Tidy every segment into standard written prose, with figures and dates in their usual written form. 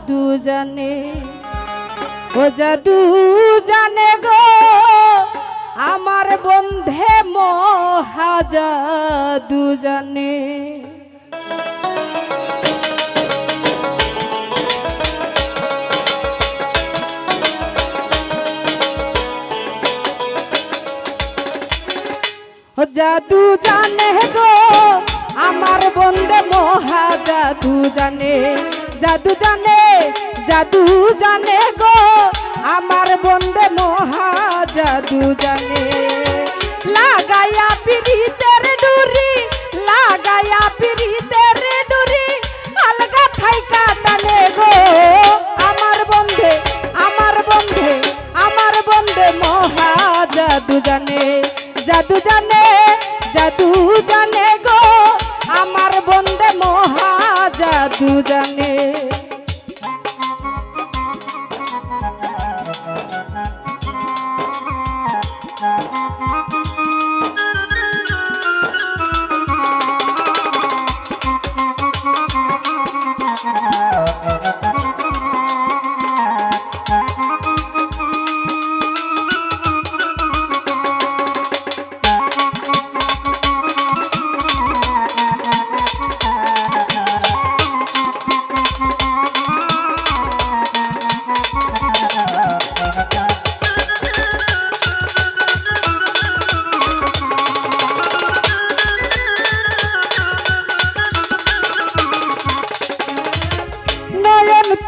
জাদু জানে, ও জাদু জানে গো আমার বন্ধে মহা জাদু জানে। ও জাদু জানে গো আমার বন্ধে মহা জাদু জানে, জাদু জানে, জাদু জানে গো আমার বন্ধে মহা জাদু জানে। লাগায়া পিরিতের ডুরি, লাগায়া পিরিতের ডুরি আলগা থাইকা টানে গো আমার বন্ধে, আমার বন্ধে, আমার বন্ধে মহা জাদু জানে, জাদু জানে, জাদু জানে গো আমার বন্ধে মহা জাদু জানে।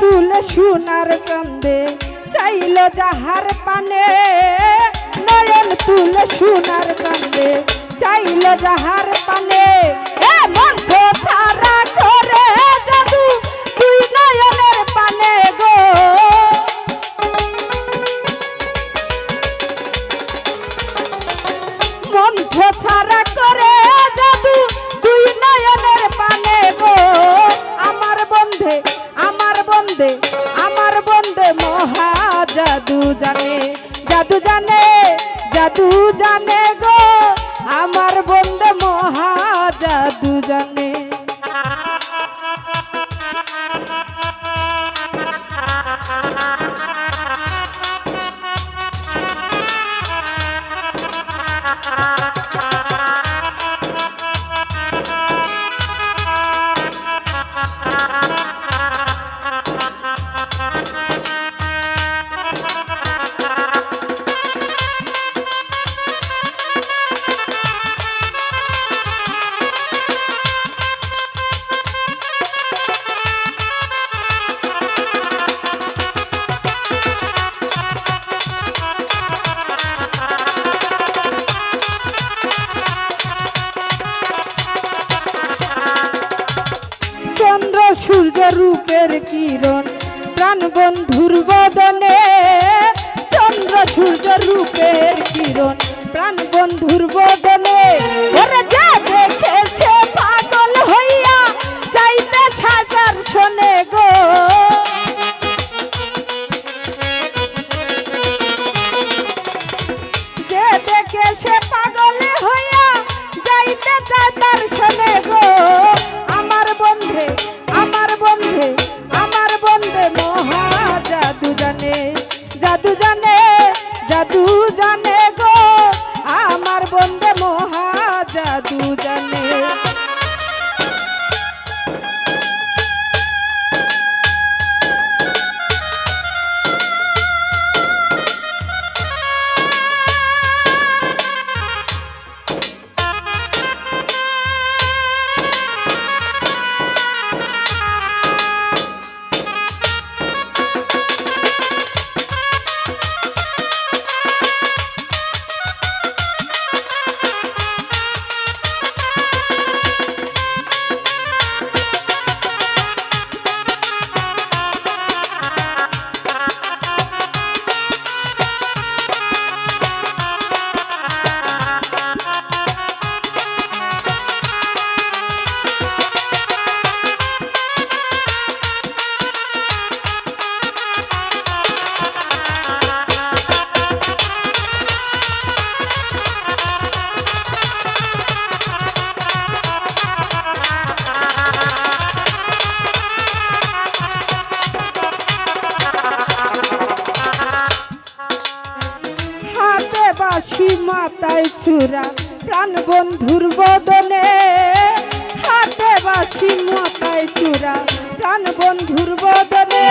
তুলে সোনার কান্দে চাইল যাহার পানে, নয়ন তুলে সোনার কান্দে চাইল যাহার পানে। এ মন্থ ছাড়া করে জাদু তুই নয়নের পানে গো, মন্থ ছাড়া করে জাদু তুই নয়নের পানে গো আমার বন্ধে, আমার বন্ধে, আমার বন্ধে মহা জাদু জানে, জাদু জানে, জাদু জানে গো আমার বন্ধে মহা জাদু জানে। চন্দ্র সূর্য রূপের কিরণ প্রাণ বন্ধুর বদনে, চন্দ্র সূর্য রূপের কিরণ প্রাণ বন্ধুর বদনে। ওরে যা দেখেছে পাগল হইয়া চাইতে ছাজার শোনে গো, যে দেখেছে পাগল হইয়া যাইতে চায় তার শোনে গো আমার বন্ধে, আমার বন্ধে, আমার বন্ধে মহা জাদু জানে, জাদু জানে, জাদু জানে গো আমার বন্ধে মহা জাদু জানে। বাসি মাথায় চূড়া প্রাণ বন্ধুর বদনে, হাতে বাসি মাথায় চূড়া প্রাণ বন্ধুর বদনে।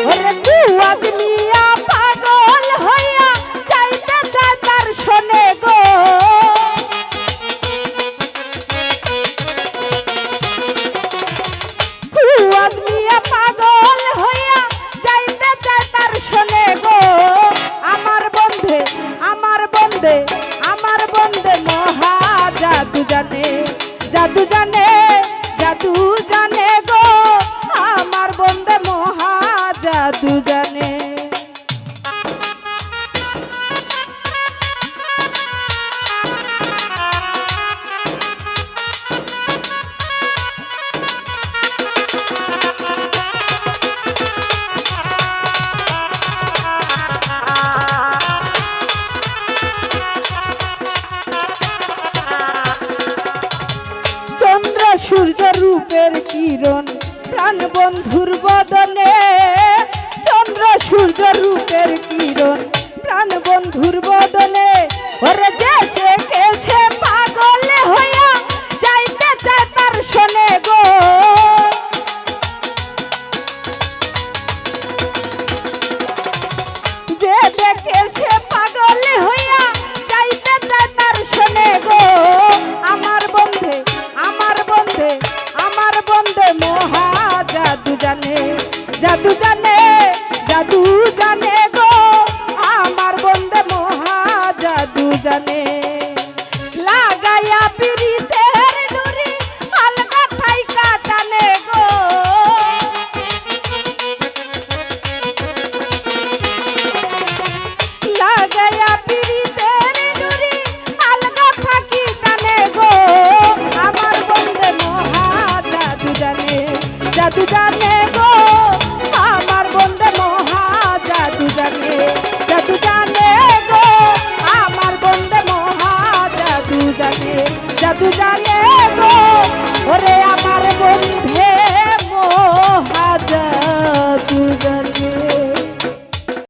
ওরে কুয়াজ মিয়া পাগল হইয়া যাইতে চায় তার শোনে গো, কুয়াজ মিয়া পাগল হইয়া যাইতে চায় তার শোনে গো। আমার বন্ধে আমার বন্ধে আমার বন্ধে মহা জাদু জানে, জাদু জানে, জাদু জানে গো, আমার বন্ধে মহা জাদু জানে। সূর্য রূপের কিরণ প্রাণ বন্ধুর বদনে, চন্দ্র সূর্য রূপের কিরণ প্রাণ বন্ধুর বদনে। ওরে যে সে কেছে পাগল হইয়া যাইতে চায় তার শোনে গো, যে দেখে সে পাগল হইয়া যাইতে চায় তার শোনে গো। আমার বন্ধে আমার বন্ধে আমার বন্ধে মহা জাদু জানে, জাদু জানে, জাদু জানে গো, আমার বন্ধে মহা জাদু জানে। লাগাইয়া পিরিতের ডুরি আলগা থাইকা টানে গো, লাগাইয়া পিরিতের ডুরি আলগা থাকি টানে গো। আমার বন্ধে মহা জাদু জানে, জাদু জানে গো, আমার বন্ধে মহা জাদু জানে, জাদু জানে গো, আমার বন্ধে মহা জাদু জানে, জাদু জানে গো।